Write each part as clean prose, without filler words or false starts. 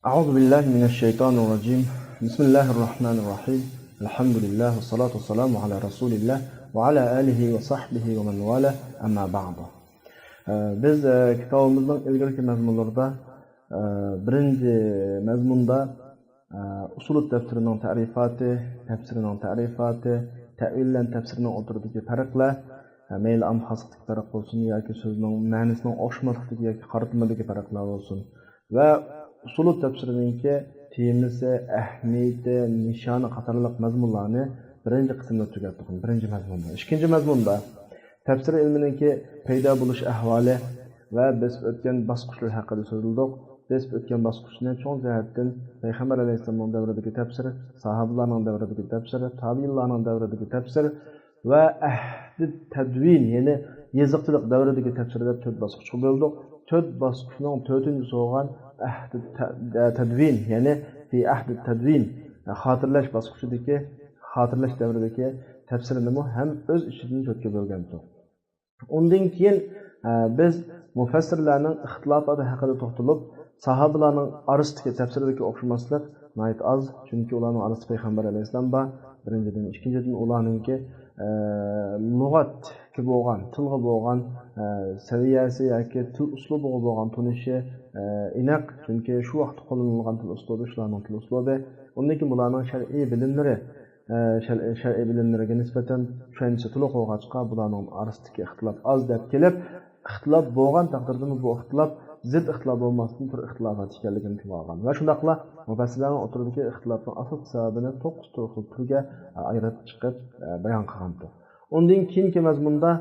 أعوذ بالله من الشيطان الرجيم بسم الله الرحمن الرحيم الحمد لله والصلاة والسلام على رسول الله وعلى آله وصحبه ومن والاه أما بعد. Biz kitabımızın ilgili mazmunlarında birinci mazmunda usul tefsirinin tarifati, təvillə tefsirinin o'rtasidagi farqlar, mayli am xoslik farq bo'lsin yoki so'zning ma'nosining o'xshamashligi yoki qaritmadagi farqlar bo'lsin va usul tefsirininki temisi, ahamiyati, nishoni qatorliq mazmunlarni birinchi qismda tugatdik. Birinchi mazmunda. Ikkinchi mazmunda tefsir ilmininki paydo bo'lish ahvoli va biz o'tgan bosqichlar haqida so'zladik. Biz o'tgan bosqichni cho'ng jihatdan Payg'ambar alayhisolamning davridagi tefsir, sahobalarning davridagi tefsir, tabiinlarning davridagi tefsir va ahdi tadvin, ya'ni yeziqchilik davridagi tefsir deb to'rt bosqichga bo'ldik. To'rt bosqichning to'rtinchisi bo'lgan ahdi tadvin, ya'ni fi ahdi tadvin, xotirlash bosqichidagi, xotirlash davridagi tefsirini ham o'z ichidan to'rtga bo'lganmiz. Undan keyin biz mufassirlarning ixtilofati haqida to'xtalib, sahobalarning orasidagi tefsirdagi o'xshamaslik nihoyat oz, chunki ularning orasida payg'ambar alayhisalom bor. Birinchidan, ikkinchidan ularningki lug'atga bo'lgan, tilga bo'lgan saviyasi yoki til uslubiga bo'lgan tunishi aniq, chunki shu vaqtda qo'llanilgan til uslubi shularning til uslubi. Undan keyin ularning shar'iy bilimlariga nisbatan shuncha to'liq bo'lg'achqa bularning orasidagi ixtilof oz deb kelib, ixtilof bo'lgan taqdirda bu ixtilof zid ixtilof bo'lmasdan tur ixtilofat ekanligini tilolgan va shundaqla mufassirlarning o'tiridagi ixtilofning asl sababini 9 turga ayirib chiqib bayon qilgandir. Undan keyingi mazmunda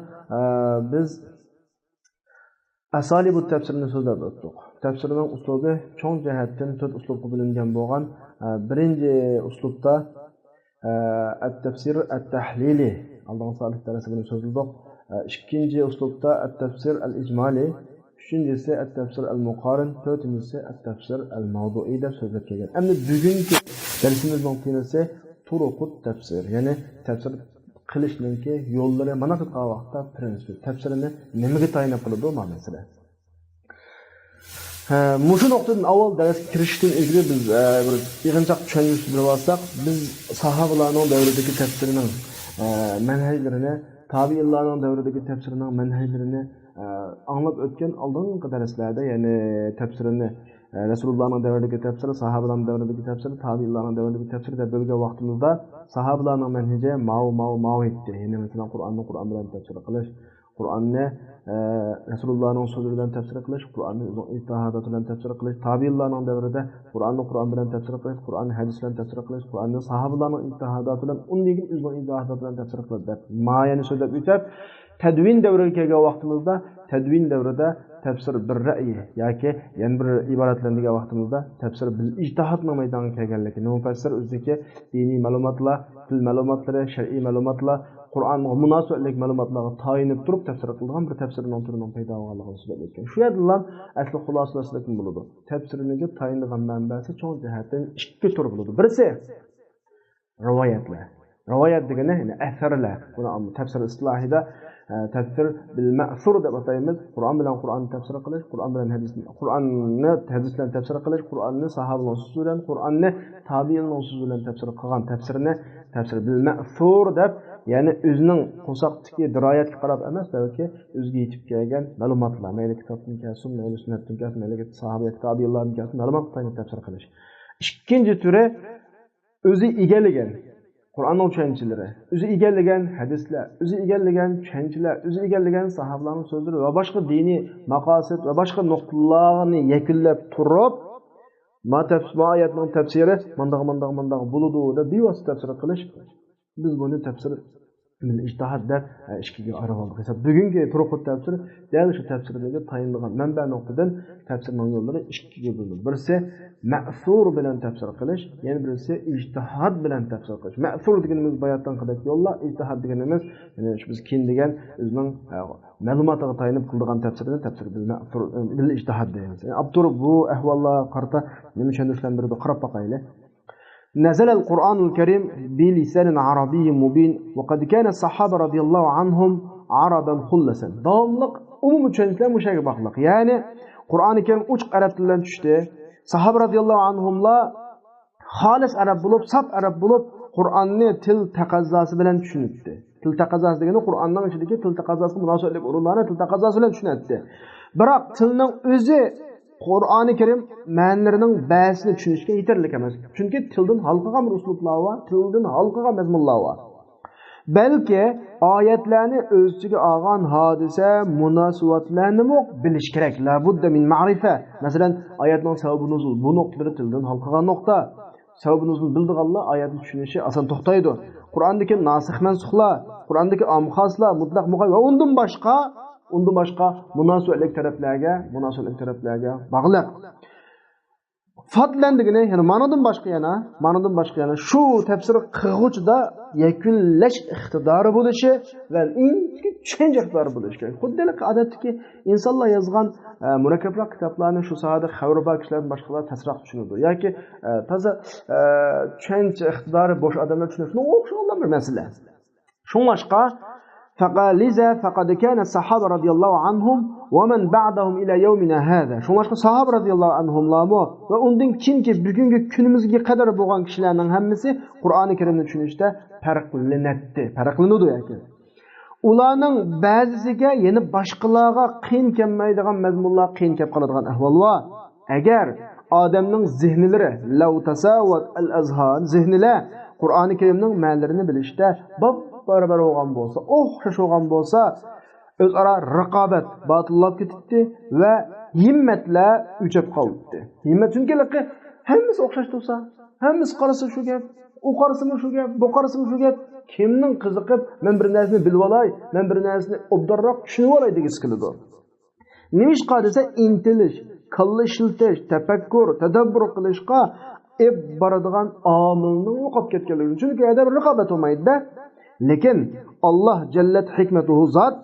biz asolibut tafsirini so'zlab o'tdik. Tafsirning uslubi cho'ng jihatdan 4 uslubga bo'lingan bo'lgan. Birinchi uslubda at-tafsir at-tahlili, Alloh solih darasini so'zladik. İkinci uslubda at-tafsir al-ijmali, üçüncüsü at-tafsir al-muqarin, dördüncüsü at-tafsir al-mavdu'i deb so'zlab kelgan. Endi bugungi darsimizning temasi turuqut tafsir, ya'ni tafsir qilishninki yo'llari, mana shu vaqtda prinsipi, tafsirini nimaga tayinlab qiladi bu masala. Mushu nuqtadan avval darsga kirishdan ilgari biz bir yig'inchoq tushuncha bilib olsak, biz sahobalarning davridagi tafsirining manhajlarini, tabiinlarning davridagi tefsirining manhajlarini anglab o'tgan oldingi darslarda, ya'ni tefsirini Rasulullahning davridagi tefsiri, sahobalarning davridagi tefsiri, tabiinlarning davridagi tefsiri deb bo'lgan vaqtimizda sahobalarning manhaji ma'u etdi. Ya'ni masalan Qur'on bilan tefsir qilish, Qur'onni Rasulullahning so'zi bilan tefsir qilish, Qur'onni o'z ijtihodi bilan tefsir qilish, tabiinlarning davrida Qur'on bilan tefsir qilish, Qur'onni hadis bilan tefsir qilish, Qur'onni sahobalarning ijtihodi bilan undan o'z ijtihodi bilan tefsir qilish deb ma'yani so'zlab o'tib, tadvin davriga kelgan vaqtimizda tadvin davrida tefsir bir ra'yi yoki yana bir iboratlar degan vaqtimizda tefsir bil ijtihodning maydoniga kelganligini, mufassir o'zidagi diniy ma'lumotlar, til ma'lumotlari, shar'iy ma'lumotlar, Qur'onga munosabatlik ma'lumotlarga tayinib turib tefsir qilgan bir tefsirning turining paydo bo'lganligini so'zlab o'tgan. Shu yerdan asli xulosalashlik bo'ladi. Tefsirning tayinlagan manbasi cho'ng jihatdan ikki tur bo'ladi. Birisi rivoyatlar. Rivoyat degani ya'ni asarlar. Buni tefsir istilohida tefsir bil ma'sur deb ataymiz. Qur'on bilan Qur'onni tefsir qilish, Qur'on bilan hadisni, Qur'onni hadis bilan tefsir qilish, Qur'onni sahobaning so'zi bilan, Qur'onni tabiinning so'zi bilan tefsir qilgan tefsirni tefsir bil ma'sur deb, ya'ni o'zining qo'saqdagi diroyatga qarab emas, balki o'ziga yetib kelgan ma'lumotlar, mayli kitobdan kelsin, mayli sunnatdan kelsin, mayli sahoba tabiinlardan kelsin, ma'lumotlarni tefsir qilish. Ikkinchi turi o'zi egallagan Qur'onning tushunchilari, o'zi egallagan hadislar, o'zi egallagan tushunchalar, o'zi egallagan sahobalarning so'zlari va boshqa diniy maqosid va boshqa nuqtalarni yakunlab turib, oyatning tafsiri mandaq bo'ladi deb bevosita tafsir qilish, biz buni tafsir ijtihod deb ikkiga ayirib oldik. Bugungi turuqut tafsiri yana shu tafsirdagi tayinlangan manba nuqtadan tafsirning yo'llari ikkiga bo'linadi. Birisi ma'sur bilan tafsir qilish, yana birisi ijtihod bilan tafsir qilish. Ma'sur deganimiz bayatdan qiladigan yo'llar, ijtihod deganimiz ya'ni shu biz keyin degan o'zining ma'lumotiga tayinib qilgan tafsirni tafsir bil ijtihod deymiz. Abdur bu ahvollar qarta nima tushuntirishlarni qarab boqaylik. نزل القرآن الكريم بلسان عربي مبين وقد كان الصحابة رضي الله عنهم عربا خلصا. Davamlıq umum tushunchalar mushaga bog'liq. Ya'ni Qur'oni Karim uch arab tilidan tushdi. Sahaba radhiyallohu anhumlar xolis arab bo'lib, saf arab bo'lib, Qur'onni til taqozosi bilan tushunibdi. Til taqozosi degani Qur'onning ichidagi til taqozosiga munosabatli o'rinlarni til taqozosi bilan tushunadi. Biroq tilning o'zi Qur'oni Karim ma'nolarining ba'zisini tushunishga yetarli emas. Chunki tildan halqagan uslublar va tildan halqagan mazmunlar bor. Balki oyatlarni o'z ichiga olgan hodisa munosabatlarni bilish kerak. La budda min ma'rifa. Masalan, oyatning sababi nuzul bu nuqtada tildan halqagan nuqta. Sababi nuzul bildiganlar oyatni tushunishi oson to'xtaydi. Qur'ondagi nasikh mansuhlar, Qur'ondagi am-xoslar, mutlaq muqayyad va undan boshqa munosabatli taraflarga bog'liq. Fadlan degani, ya'ni ma'nodan boshqa yana shu tafsir qilg'uvchida yakunlash iqtidori bo'lishi va inki tushuncha iqtidori bo'lishi kerak. Xuddi odatdagi insonlar yozgan murakkablar kitoblarni shu sohada xabari bor kishilar boshqalar tasriq tushunadi yoki toza tushuncha iqtidori bo'sh odamlar tushunishi o'xshagan bir masala. Shunga فقد كان الصحابة رضي الله عنهم ومن بعدهم إلى يومنا هذا. Şoňaşka sahaba radiyallahu anhumlarmı ve ondan kimki bugünkü günümizge kadar bolgan kişilerning hammasi Qur'oni Karimni tushunishda farqlanadi yoki. Ularning ba'zisiga yana boshqalarga qiyin kelmaydigan mazmunlar qiyin kelib qoladigan ahvol bor. Agar odamning zihnlari law tasawat al-azhan zihnilar Qur'oni Karimning ma'nolarini bilishda barabar olgan bo'lsa, o'xshash olgan bo'lsa, o'zaro raqobat batillab ketdi va himmatlar o'chib qoldi. Himmat chunki hammasi o'xshash bo'lsa, hammasi qarasa shu gap, u qarasimi shu gap, bu qarasimi shu gap, kimning qiziqib, men bir narsani bilib olay, men bir narsani obdarroq tushunib olay degisi keladi. Nimishqa desa intilish, kalla shiltish, tafakkur, tadabbur qilishga boradigan omilning yo'qolib ketganligi. Chunki ada bir raqobat bo'lmaydi-da. Lekin Allah jallat hikmatuhu zot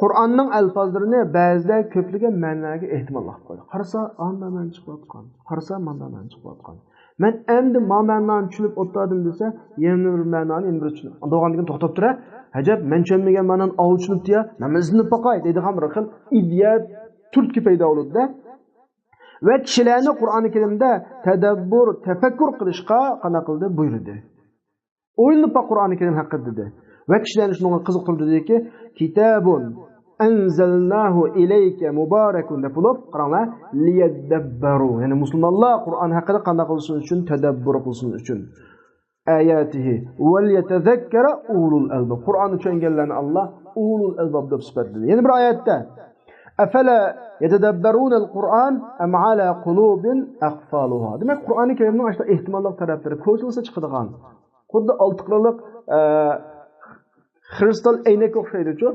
Qur'onning alfozlarini ba'zida ko'pligan ma'noga ehtimollar qo'ydi. Qarasa, andan chiqayotgan, qarasa, mandan chiqayotgan. Men endi ma'noni tushunib o'tdim desa, yana bir ma'noni endi bir tushunib. O'g'andan to'xtab tura, ajab, men tushunmagan ma'noni tushunibdi-ya, men iznib boqay deydigan bir xil ideya turtki paydo bo'ldi-da. Va kishilarni Qur'oni Karimda tadabbur, tafakkur qilishga qana qildi buyurdi. O'yinib Qur'oni Karim haqida dedi. Va kishilarni shunga qiziqtirdiki, kitabun anzalnahu ilayka mubarakun deb bo'lib, qaranglar, liyadabbaru. Ya'ni musulmonlar Qur'on haqida qanday qilsin uchun, tadabbur qilsin uchun. Ayatihi wal yatadhakkara ulul albab. Qur'onni tushunganlarni Alloh ulul albab deb sifatladi. Yana bir oyatda afala yatadabbaruna al-Qur'an am ala qulubin aqfaluha. Demak, Qur'oni Karimning ashta ehtimolli taraflari ko'zilsa chiqadigan. Xuddi oltiqliq kristal aynak o'xshaydi-ku.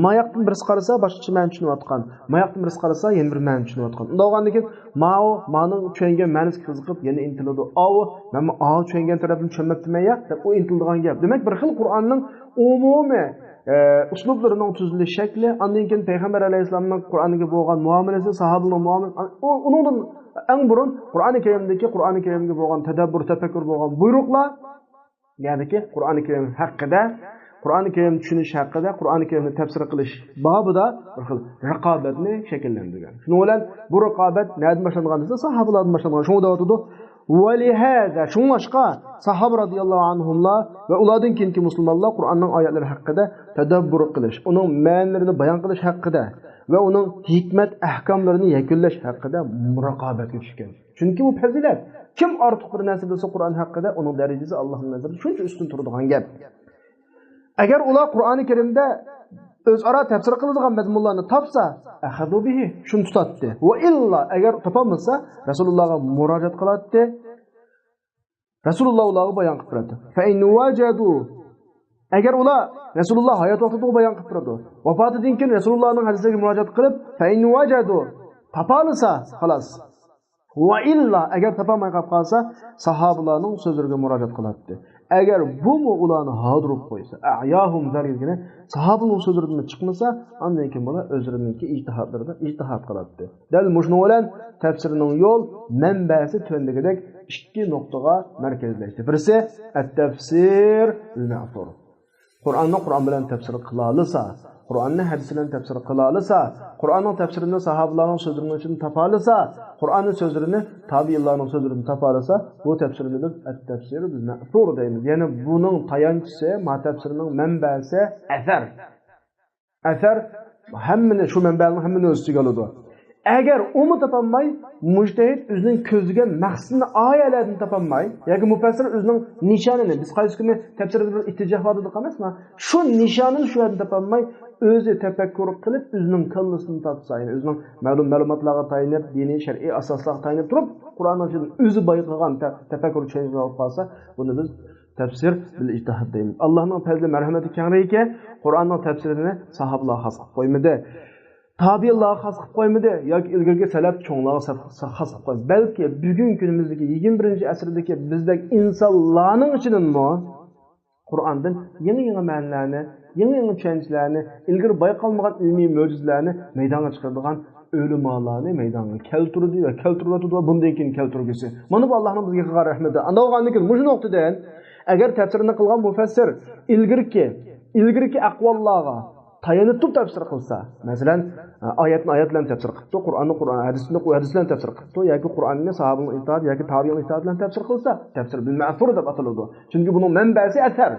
Mayaqdan birisi qarasa, boshqacha ma'no tushunayotgan. Mayaqdan birisi qarasa, yana bir ma'no tushunayotgan. Unda olgandan keyin ma'noning tushungan ma'nosiga qiziqib, yana intiladi. Men tushungan tarafini tushunmabman-ya deb u intiladigan gap. Demak, bir xil Qur'onning umumiy uslublarining tuzilish shakli, undan keyin payg'ambar alayhisolamning Qur'oniga bo'lgan muomalasi, sahobalarning muomalasi, uningdan eng burun Qur'oni Karimga bo'lgan tadabbur, tafakkur bo'lgan buyruqlar, ya'niki Qur'oni Karim haqida, Qur'oni Karim tushunish haqida, Qur'oni Karimni tafsir qilish babida bir xil raqobatni shakllantirgan. Shuning bilan bu raqobat na'dan boshlangan desa, sahobalardan boshlangan. Shunda o'tadi. Valihada shunga sahaba radhiyallohu anhumlar va ulardan keyingi musulmonlar Qur'onning oyatlari haqida tadabbur qilish, uning ma'nolarini bayon qilish haqida va uning hikmat ahkomlarini yakunlash haqida muraqobatga tushgan. Chunki bu fazilat. Kim ortiq bir narsa bilsa Qur'on haqida, uning darajasi Allohning nazarida shuncha ustun turadigan gap. Agar ular Qur'oni Karimda o'zaro tafsir qiladigan mazmunlarni topsa, ahadu bihi, shuni tutatdi. Va illa agar topolmasa, Rasulullohga murojaat qiladi. Rasululloh ularga bayon qilib beradi. Fa in wajadu, agar ular Rasululloh hayot vaqtida bayon qilib beradi. Vafotidan keyin Rasulullohning hadisiga murojaat qilib, fa in wajadu, topolsa, xolos. Va illa agar topolmay qolsa, sahobalarning so'zlariga murojaat qiladi. Agar bu ularni hadirib qo'ysa, a'yahum zargina sahobaning so'zlaridan chiqmasa, undan keyin bola o'zlarininki ijtihod qiladi. Dal mushnu bilan tafsirning yo'l manbasi töndigidek ikki nuqtaga markazlashdi. Birisi at-tafsir al-ma'thur. Qur'onni Qur'on bilan tafsir qila olsa, Qur'onni hadis bilan tafsir qila olsa, Qur'onning tafsirini sahobalarning so'zlarining ichidan topa olsa, Qur'onning so'zlarini tabiinlarning so'zlaridan topa olsa, bu tafsirni biz at-tafsir bil ma'thur deymiz. Ya'ni buning tayanchisi, ma tafsirining manbasi asar. Asar hammani shu manbaning hammani o'z ichiga oladi. Agar uni topolmay, mujtahid o'zining ko'ziga maqsadni oyalardan topolmay, yoki mufassir o'zining nishonini, biz qaysi kuni tafsirda bir ittijoh bor dedik emasmi? Shu nishonini shu yerda topolmay, o'zi tafakkur qilib, o'zining kallasini topsa, ya'ni o'zining ma'lum ma'lumotlarga tayanib, diniy, shar'iy asoslarga tayanib turib, Qur'onning o'zi bayqagan tafakkur chayqalib olib qolsa, buni biz tafsir bil ijtihod deymiz. Allohning fazli marhamati kengriki, Qur'onning tafsirini sahobalar xos qilib qo'ymadi. Tabiinlar xos qilib qo'ymadi yoki ilgirgi salaf cho'nglar xos qilib qo'ymadi. Balki bugun kunimizdagi 21-asrdagi bizdek insonlarning ichidanmi Qur'ondan yangi ma'nolarni, yangi tushunchalarni, ilgari bayqalmagan ilmiy mo'jizalarni maydonga chiqaradigan o'limalarni maydonga keltirdi va keltiradi va bundan keyin keltirgisi. Mana bu Allohning bizga qilgan rahmati. Anda o'gandan mush nuqtadan agar tafsirini qilgan mufassir ilgirki aqvollarga tayanib tafsir qilsa, masalan, oyatni oyat bilan tafsir qildi, Qur'onni Qur'on, hadisni hadis bilan tafsir qildi, yoki Qur'onni sahobaning itoat yoki tabi'in itoat bilan tafsir qilsa, tafsir bil ma'thur deb ataladi. Chunki buning manbasi asar.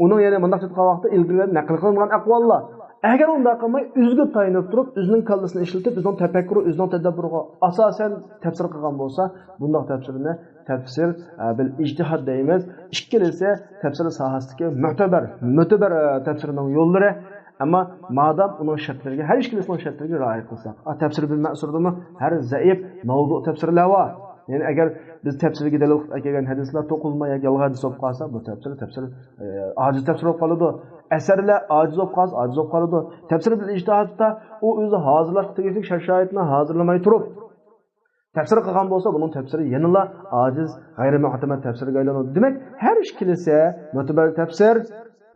Uning yana bunday tutgan vaqtda ilgirlar naql qilingan aqvollar. Agar unday qilmay, o'ziga tayanib turib, o'zining kallasini ishlatib, o'zining tafakkuri, o'zining tadabburiga asosan tafsir qilgan bo'lsa, bunday tafsirni tafsir bil ijtihod deymiz. Ikkilisi tafsir sohasidagi mu'tabar tafsirning yo'llari, ammo madam uning shartlariga, har ikkilisining shartlariga rioya qilsak, tafsir bil ma'surdami har zaif, mavdu tafsirlar bor. Yani agar biz tafsirga dalil kelgan hadislar to'qilmay yolg'on hadis bo'lib qolsa, bu tafsir ojiz tafsir bo'lib qoladi. Asarlar ojiz bo'lib qolsa, ojiz bo'lib qoladi. Tafsir bil ijtihodda u o'zi hozirlash tegishli shart-sharoitni hozirlamay turib tafsir qilgan bo'lsa, buning tafsiri yanada ojiz, g'ayri mu'tamad tafsirga aylanadi. Demak, har ikkilisi mu'tabar tafsir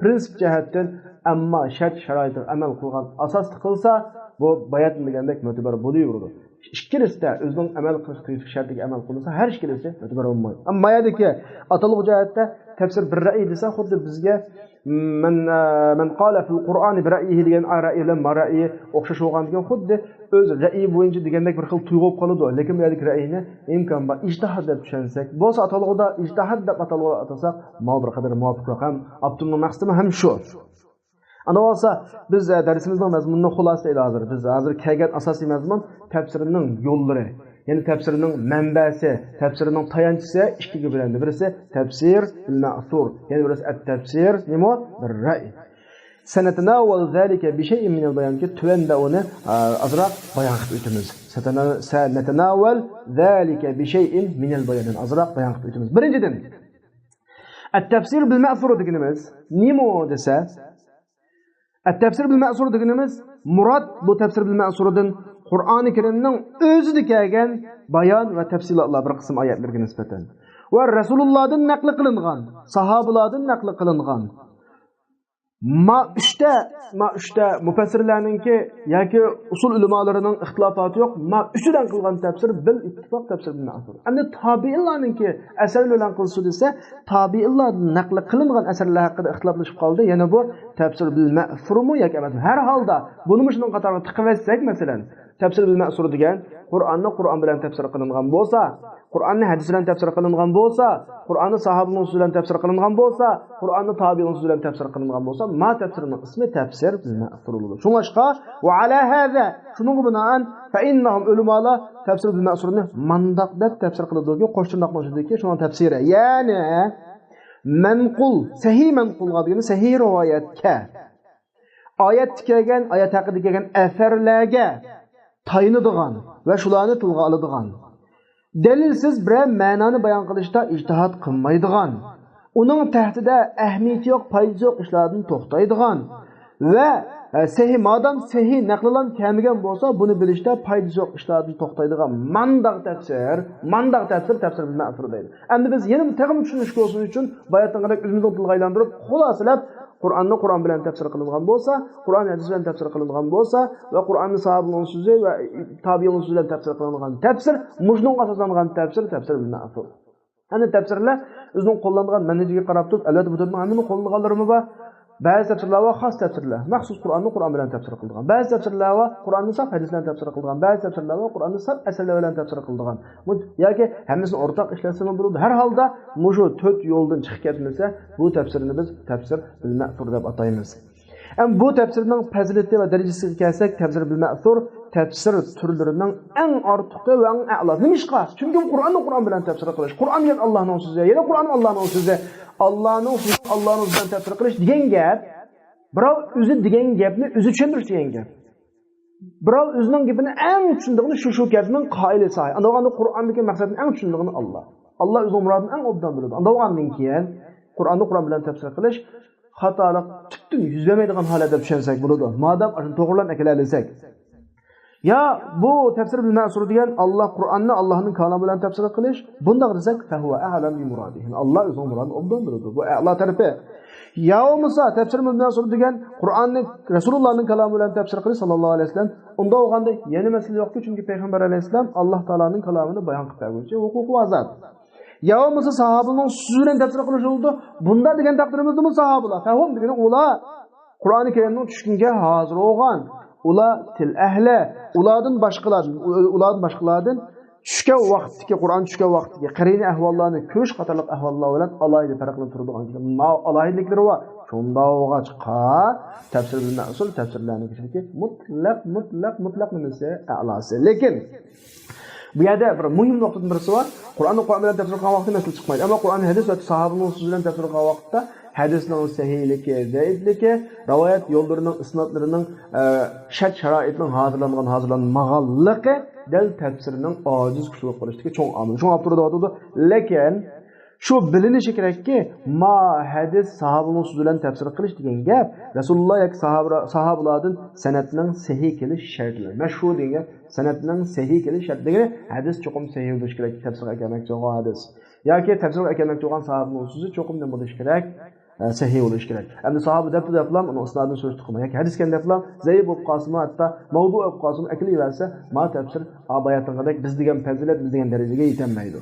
prinsip jihatdan, ammo shart-sharoitga amal qilgan asosli qilsa, bu bayat degandek mu'tabar bo'laveradi. Ikkilisida o'zining amal qilish shartiga amal qilsa, har ikkilisi mu'tabar bo'lmaydi. Ammo mayadiki atalg'u jihatda tafsir bir ra'y desa, xuddi bizga man qala fil Qur'oni bi ra'yihi degan ra'yi bilan ra'yi o'xshash bo'lgandan xuddi o'z ra'yi bo'yicha degandek bir xil tuyg'u qoladi. Lekin bu yerlik ra'yini imkon bor ijtihod deb tushunsak, bo'lsa atalg'uda ijtihod deb atalg'u atasak, bir qadar muvofiqroq ham optimum maqsadi ham shu. Ana olsa biz darsimizning mazmunini xulosalaydi hozir. Biz hozir kelgan asosiy mazmun tafsirining yo'llari, ya'ni tafsirining manbasi, tafsirining tayanchisi ikkiga bo'lindi. Birisi tafsir bil ma'thur, ya'ni birisi at-tafsir nima? Bir ra'y. Sanatanawal zalika bi shay'in min al-bayan ki tuvanda uni azroq bayon qilib o'tamiz. Sanatanawal zalika bi shay'in min al-bayan azroq bayon qilib o'tamiz. Birinchidan at-tafsir bil ma'thur deganimiz nima desa, at-tafsir bil ma'sur deganimiz murod bu tafsir bil ma'surdan Qur'oni Karimning o'zida kelgan bayon va tafsilotlar bir qism oyatlarga nisbatan va Rasulullohdan naql qilingan, sahobalardan naql qilingan ma uchta mufassirlarningki yoki usul ulamolarining ixtilofati yo'q. Ma uchidan qilgan tafsir bil ittifoq tafsir bil ma'sur. Endi tabiinlarningki asar bilan qilsa desa, tabiinlar naql qilingan asarlar haqida ixtiloflashib qoldi. Yana bu tafsir bil ma'surmi yoki emas? Har holda buni shunday qatorga tiqib etsak, masalan, tafsir bil ma'sur degan Qur'onni Qur'on bilan tafsir qilingan bo'lsa, Qur'onni hadis bilan tafsir qilingan bo'lsa, Qur'onni sahobaning so'zi bilan tafsir qilingan bo'lsa, Qur'onni tabi'in so'zi bilan tafsir qilingan bo'lsa, ma tafsirining ismi tafsir bil ma'sur bo'ladi. Shunga va ala hada shunga binoan fa innahum ulamalar tafsir bil ma'surni mandaq deb tafsir qiladi. Qo'shtirnoqnoshidagi shuna tafsiri. Ya'ni manqul, sahih manqulga degani sahih rivoyatga, oyat kelgan, oyat haqida kelgan asarlarga tayinadigan va shularni tilga oladigan, dalilsiz bir ma'noni bayon qilishda ijtihod qilmaydigan, uning tahtida ahamiyati yo'q, foydasi yo'q ishlardan to'xtaydigan va madam sahih naqllan kelmagan bo'lsa, buni bilishda foydasi yo'q ishlardan to'xtaydigan mandaq tafsir bil ma'sur deydi. Endi biz yana taqim tushunishga olsun uchun bayatdan qarab o'zimizning tilga aylantirib, xulosalab Qur'onni Qur'on bilan tafsir qilingan bo'lsa, Qur'on hadis bilan tafsir qilingan bo'lsa va Qur'onni sahobaning so'zi va tabi'in so'zi bilan tafsir qilingan tafsir, mujnunga asoslangan tafsir bil ma'sur. Hani tafsirlar o'zining qo'llangan manhajiga qarab turib, albatta bu turning hammani qo'llanganlarimi bor. Ba'zi tafsirlar va xos tafsirlar. Maxsus Qur'onni Qur'on bilan tafsir qilgan. Ba'zi tafsirlar va Qur'onni saf hadis bilan tafsir qilgan. Ba'zi tafsirlar va Qur'onni saf asarlar bilan tafsir qilgan. Yoki hammasini o'rtaq ishlatsa ham bo'ladi. Har holda mushu 4 yo'ldan chiqib ketmasa, bu tafsirni biz tafsir bil ma'thur deb ataymiz. Bu tafsirning fazilati va darajasiga kelsak, tafsir bil ma'thur tafsir turlarining eng ortiqi va eng a'lo. Nimishqa? Chunki Qur'onni Qur'on bilan tafsir qilish. Qur'on yana Allohning so'zi, yana Qur'on Allohning so'zi. Allohning bilan tafsir qilish degan gap, birov o'zi degan gapni o'zi tushuntirish degan gap. Birov o'zining gapini eng tushundig'ini shu gapning qoidasi. Undaganda Qur'ondagi maqsadni eng tushundig'ini Alloh. Alloh o'zining murodini eng obdan biladi. Undagandan keyin Qur'onni Qur'on bilan tafsir qilish xatolik tutun yuz bermaydigan holatda tushunsak bo'ladi. Madam shuni to'g'rilab akilalasak. Ya bu tafsir bil ma'sur degan Alloh Qur'onni Allohning kalomi bilan tafsir qilish. Bunda desak fa huwa a'lam bi muradihi. Alloh o'zining murodini obdan biladi. Bu a'lo tarafi. Ya Musa tafsir bil ma'sur degan Qur'onni Rasulullohning kalomi bilan tafsir qilish sallallohu alayhi vasallam. Unda o'g'anda yana masala yo'qki, chunki payg'ambar alayhisalom Alloh taoloning kalomini bayon qilib beruvchi huquqi va azat. Ya Musa sahobaning so'zi bilan tafsir qilish bo'ldi. Bunda degan taqdirimizda sahobalar fahom degan ular Qur'oni Karimning tushkunga hozir bo'lgan. Ular til ahli, ulardan boshqalardan tushgan vaqtdagi Qur'on tushgan vaqtdagi qarini ahvollarni ko'rish qatorliq ahvollar bilan alohida farqlanib turadigan alohidaliklari bor. Shunda o'g'achqa tafsir bil ma'sul tafsirlarning ichidagi mutlaq nimasi a'losi. Lekin bu yerda bir muhim nuqtadan birisi bor. Qur'onni Qur'on bilan tafsir qilgan vaqtda masala chiqmaydi. Ammo Qur'on hadis va sahobaning so'zi bilan tafsir qilgan vaqtda hadisning sahihligi, zaifligi, rivoyat yo'llarining isnodlarining shart sharoitining hozirlanmaganligi dal tafsirining ojiz kuchli qolishdagi cho'ng omil. Cho'ng olib turadi. Lekin shu bilinishi kerakki, ma hadis sahobaning so'zi bilan tafsir qilish degan gap Rasululloh yoki sahobalardan sanatning sahih kelish shartlari. Mashhur degan sanatning sahih kelish shartlari hadis cho'qim sahih bo'lishi kerak, tafsirga kelmoqchi bo'lgan hadis. Yoki tafsirga kelmoqchi bo'lgan sahobaning so'zi cho'qim nima bo'lishi kerak? Sahih bo'lishi kerak. Endi sahoba deblam uni isnodini so'z qilmay, yoki hadis kan deblam zaif bo'lib qolsin, hatto mavdu bo'lib qolsin, akli versa, ma tafsir abayatidek biz degan fazilat, biz degan darajaga yetolmaydi.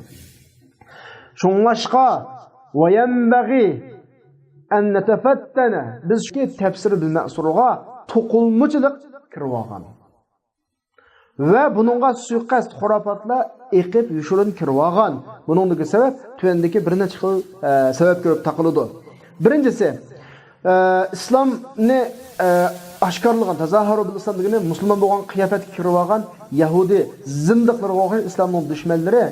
Shunlashqa va yanbaghi an natafattana bizki tafsir bil ma'surga to'qulmuchilik kirib olgan. Va buningga suiqasd xurofotlar eqib yushurin kirib olgan. Buningdagi sabab tuvandagi bir necha xil sabab ko'rib taqiladi. Birinchisi islomni oshkorlagan tazahhur bil islom degani musulmon bo'lgan qiyofatga kirib olgan Yahudi zindiqlar bo'lgan islomning dushmanlari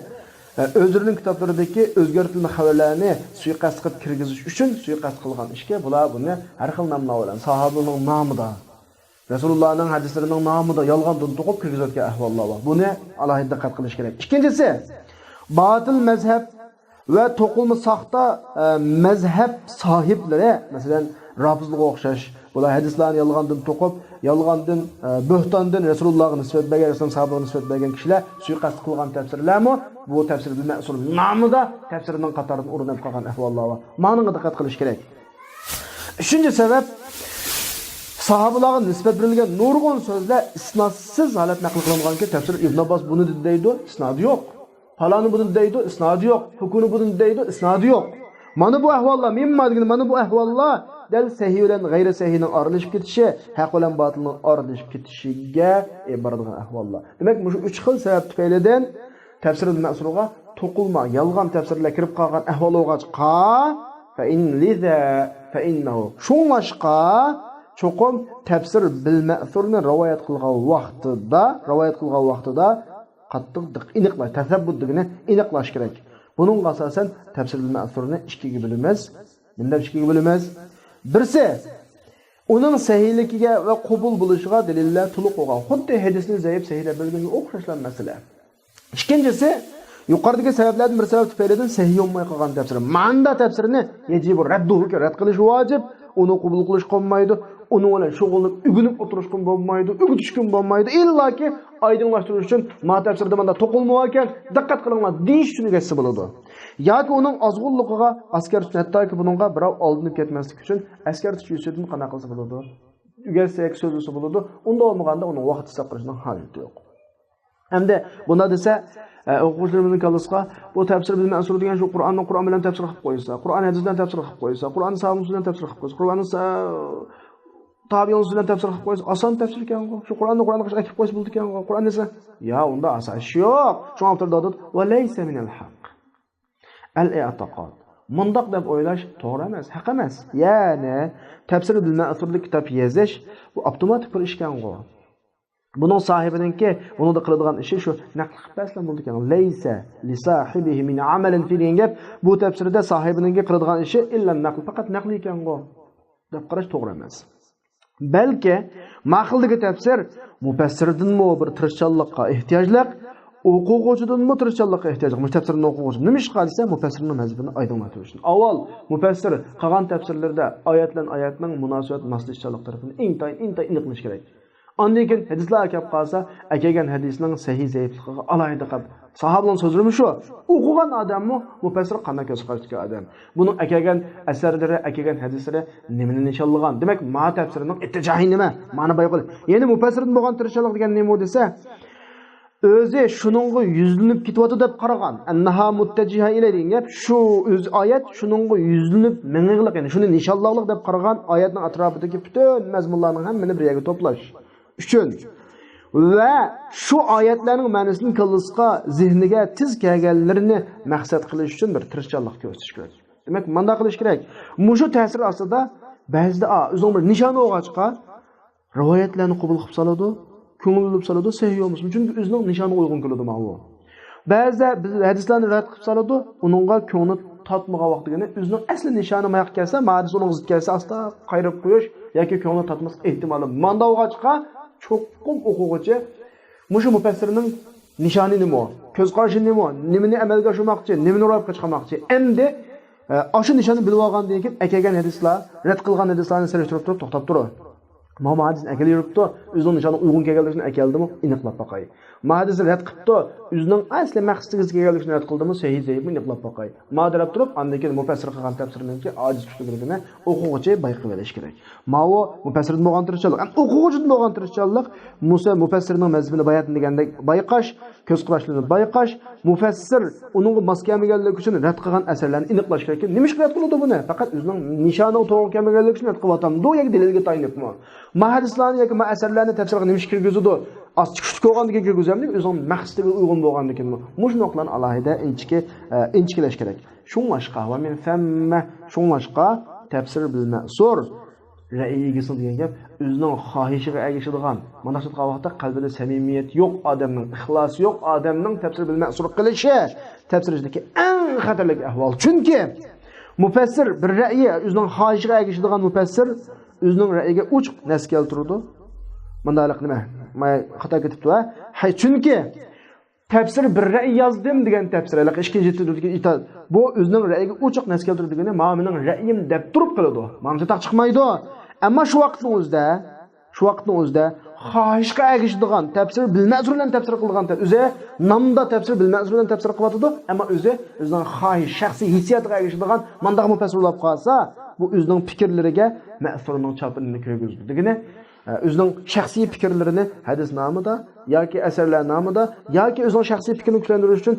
o'zlarining kitoblaridagi o'zgartirilgan xabarlarni suiqasd qilib kirgizish uchun suiqasd qilgan ishga bular buni har xil nomlar bilan sahobaning nomida, Rasulullohning hadislarining nomida yolg'ondan to'qib kirgizayotgan ahvollar bor. Buni alohida diqqat qilish kerak. Ikkinchisi, botil mazhab va to'qilma soxta mazhab sohiblari, masalan, Rafizlarga o'xshash, bular hadislarni yolg'ondan to'qib, yolg'ondan bo'htondan Rasulullohga nisbat bergan, Rasululloh sahobaga nisbat bergan kishilar suiqasd qilgan tafsirlarmi? Bu tafsir bil ma'sul nomida tafsirning qatoridan o'rinib qolgan ahvollar bor. Ma'noga diqqat qilish kerak. Uchinchi sabab sahobalarga nisbat berilgan nurg'un so'zlar isnodsiz holat naql qilinganki, tafsir Ibn Abbos buni deydi, isnodi yo'q. Faloni buni deydi, isnodi yo'q. Hukuni buni deydi, isnodi yo'q. Mana bu ahvollar, mana bu ahvollar dal sahih bilan g'ayri sahihning aralashib ketishi, haq bilan botilning aralashib ketishiga boradigan ahvollar. Demak, bu 3 xil sabab tufaylidan tafsir al-ma'surga to'qilma, yolg'on tafsirlar kirib qolgan ahvol o'g'achqa fa innahu shunlashqa cho'qim tafsir bil ma'surni rivoyat qilgan vaqtida qattiq aniqlash, tasabbut degani aniqlash kerak. Buning asosan tafsir bil ma'surni ikkiga bo'lamiz. Bunday ikkiga bo'lamiz. Birsi uning sahihligiga va qabul bo'lishiga dalillar to'liq bo'lgan. Xuddi hadisning zaif sahihlab bo'lganga o'xshashlar masala. Ikkinchisi, yuqoridagi sabablardan bir sabab tufaylidan sahih bo'lmay qolgan tafsir. Manda tafsirni yajibu radduhu, rad qilish vojib. Uni qabul qilish qolmaydi. Uni bilan shug'ullanib, ugunib o'tirishkim bo'lmaydi, o'gitishkim bo'lmaydi. Illaki oydinlashtirish uchun ma tafsirda menda to'qilma ekan, diqqat qilinglar deyish uchun egasi bo'ladi. Yoki uning ozg'unligiga askar uchun, hattoki buningga birov oldinib ketmaslik uchun askar tushishdan qana qilsa bo'ladi. Ugasiga so'zlisi bo'ladi. Unda olmaganda uning vaqt hisob qilishning hojati yo'q. Endi bunda desa o'quvchilarimizning kallasiga bu tafsir bil ma'sur degan shu Qur'onni Qur'on bilan tafsir qilib qo'ysa, Qur'on hadis bilan tafsir qilib qo'ysa, Qur'onni sahih bilan tafsir qilib qo'ysa, Qur'onni tabi'in bilan tafsir qilib qo'ysa, oson tafsir ekan-ku. Shu Qur'onni Qur'onga qo'shib qo'ysa bo'ldi ekan-ku. Qur'on desa, ya unda asos yo'q. Shunga o'tirdi va laysa minal haqq. Al-i'tiqod. Mundaq deb o'ylash to'g'ri emas, haq emas. Ya'ni tafsir bil ma'surlik kitob yozish bu avtomatik bir ish ekan-ku. Bunun sahibininki bunu da qiladigan ishi shu naql qilib taslam bo'ldi ekan. Laysa li sahibihi min amalin fi degan gap bu tafsirda sahibininki qiladigan ishi illa naql, faqat naql ekan-ku deb qarash to'g'ri emas. Balki maqildagi tafsir mufassirdanmi bir tirishchanlikqa ehtiyojli, o'quvchidanmi tirishchanlikqa ehtiyojli. Mufassirning o'quvchi nima ish qilsa mufassirning mazhabini oydinlashtirish uchun. Avval mufassir qilgan tafsirlarda oyat bilan oyatning munosabat moslashchalik tarafini intayin aniqlash kerak. Ondan keyin hadislar kelib qolsa, akagan hadisning sahih zaifligiga alohida qilib sahobaning so'zlari shu. O'qigan odammi mufassir qanday ko'z qarashgan odam. Buni akagan asarlari, akagan hadislari nimani nishonlagan? Demak, ma tafsirining ittijohi nima? Ma'ni bayqil. Ya'ni mufassirning bo'lgan tirishchilik degan nima desa, o'zi shuningga yuzlanib ketyapti deb qaragan. Annaha muttajiha ila degan gap shu o'z oyat shuningga yuzlanib ming'liq, ya'ni shuni nishonliq deb qaragan oyatning atrofidagi butun mazmunlarning hammani bir yerga to'plash uchun va shu oyatlarning ma'nosini kallasiga, zehniga tiz kelganlarini maqsad qilish uchun bir tirishchanlik ko'rsatish kerak. Demak, manda qilish kerak. Mushu ta'sir ostida ba'zida o'zing bir nishon o'g'achqa rivoyatlarni qabul qilib soladi, ko'ngilib soladi, sahih bo'lmas. Chunki o'zining nishoniga uyg'un keladi ma'lum. Ba'zida biz hadislarni rad qilib soladi, uningga ko'ngli tatmagan vaqtigini o'zining asli nishoni mayaq kelsa, ma'dis uning zid kelsa asta qayrib qo'yish yoki ko'ngli tatmas ehtimoli manda o'g'achqa cho'qqum o'quvchi mushu mufassirning nishoni nima, ko'z qarashi nima, nimani amalga oshirmoqchi, nimani ro'yobga chiqarmoqchi. Endi o'sha nishonni bilib olgandan keyin akagan hadislar, rad qilgan hadislarni selektirib turib to'xtab turib. Muhammad akali yuribdi, o'zining nishoniga uyg'un kelganligini akeldimi, aniqlab boqay. Muhaddis rad qilibdi, o'zining asli maqsadiga kelganligini rad qildimi, sahih zaifni aniqlab boqay. Ma'dirab turib, andan keyin mufassir qilgan tafsirninki ojiz kuchligini o'quvchi bayqab olish kerak. Ma'vo mufassirning bo'lgan tirishchilik, o'quvchining bo'lgan tirishchilik, Musa mufassirning mazhabini bayon degandek bayqash, ko'z qarashlarini bayqash, mufassir uning mos kelmaganligi uchun rad qilgan asarlarni aniqlash kerak. Nima ish qilib qiladi buni? Faqat o'zining nishoniga to'g'ri kelmaganligi uchun rad qilyapti. Do'yaga dalilga tayinibmi? Mahadislarni yoki asarlarni tafsirga nima ish kirgizadi? Asti kuchli ko'rgandan kirgizamlik, o'zining maqsadiga uyg'un bo'lgandan keyin mushnoqlarni alohida inchiklash kerak. Shunlashqa va men famma shunlashqa tafsir bil ma'sur ra'iygisi degan gap o'zining xohishiga ergashadigan, mana shu vaqtda qalbida samimiyat yo'q odamning, ixlos yo'q odamning tafsir bil ma'sur qilishi tafsirdagi eng xatarli ahvol. Chunki mufassir bir ra'yi o'zining xohishiga ergashadigan mufassir o'zining ra'yiga uch nas keltirdi. Bundaylik nima? Men xato ketibdi va chunki tafsir bir ra'y yozdim degan tafsirlar ikkinchi turga bu o'zining ra'yiga uchiq nas keltirdi degani mening ra'yim deb turib qiladi. Menga taq chiqmaydi. Ammo shu vaqtning o'zida xohishga ergashadigan tafsir bil ma'sur bilan tafsir qilgan o'zi nomda tafsir bil ma'sur bilan tafsir qilyapti, ammo o'zining xohish, shaxsiy hissiyatiga ergashadigan mandaq mufassir bo'lib qolsa, bu o'zining fikrlariga ma'surning chopini kirgizdi. Degani o'zining shaxsiy fikrlarini hadis nomida yoki asarlar nomida yoki o'zining shaxsiy fikrini kuchlantirish uchun